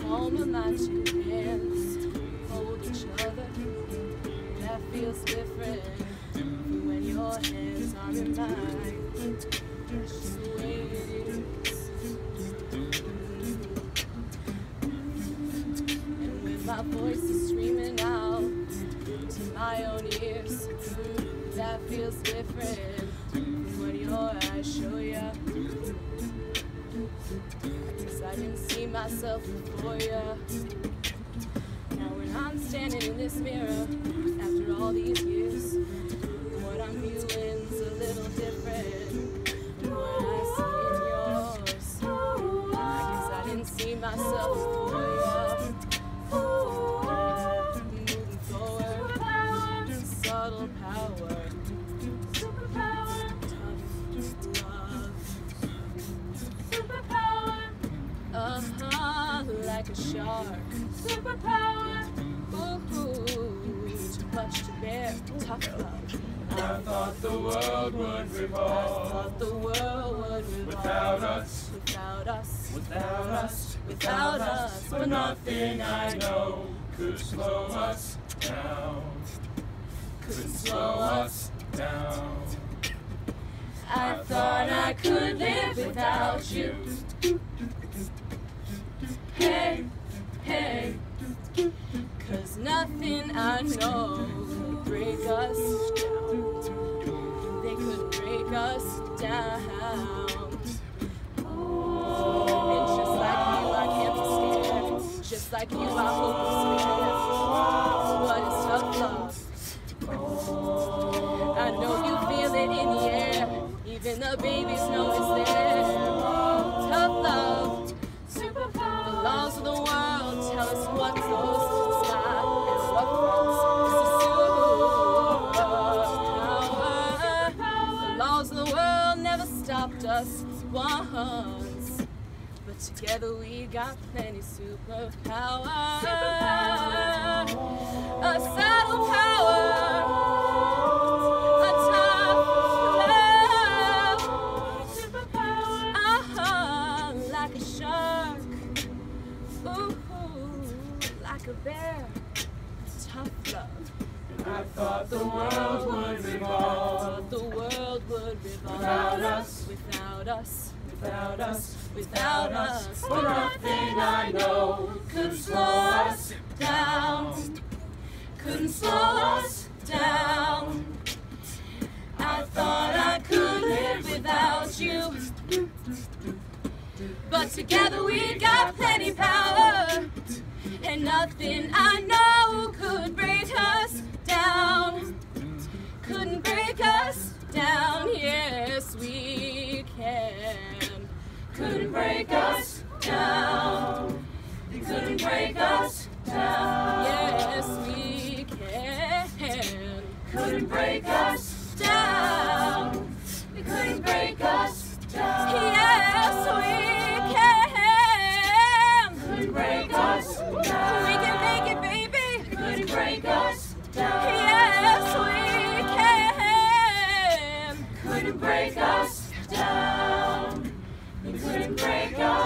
Palm of my two hands hold each other. That feels different when your hands are in mine. That's just the way it is. And when my voice is screaming out to my own ears, that feels different when your eyes show ya. I didn't see myself before ya. Now when I'm standing in this mirror, after all these years, what I'm viewing's a little different from what I see in yours. I guess I didn't see myself before ya. Moving forward, subtle power. Like a shark. Superpower. Ooh, too much to bear. Tough love. I thought the world would revolve. I thought the world would revolve. Without us. Without us. Without us. Without us. But nothing I know could slow us down. Could slow us down. I thought I could live without you. Hey, hey, 'cause nothing I know could break us down. They could break us down. And just like you, I can't be scared. Just like you, I hope I'm scared. What is tough love? I know you feel it in the air. Even the babies know it's there. Tough love. The laws of the world tell us what goes inside and what grows is a superpower. The laws of the world never stopped us once, but together we got plenty superpower. A subtle power. A tough love. Superpower. Like a shark. Ooh, like a bear, tough love. I thought the world would revolve. Thought the world would revolve. Without us. Without us. Without us. Without us. But nothing I know Could slow us down. Couldn't slow us down. I thought I could live without you. But together we got plenty power, and nothing I know could break us down. Couldn't break us down, yes we can. Couldn't break us down. Couldn't break us down, yes we can. Couldn't break us down. Couldn't break us down, yes we can. Couldn't break us down. We can make it, baby. Couldn't break us down. Yes, we can. Couldn't break us down. You couldn't break us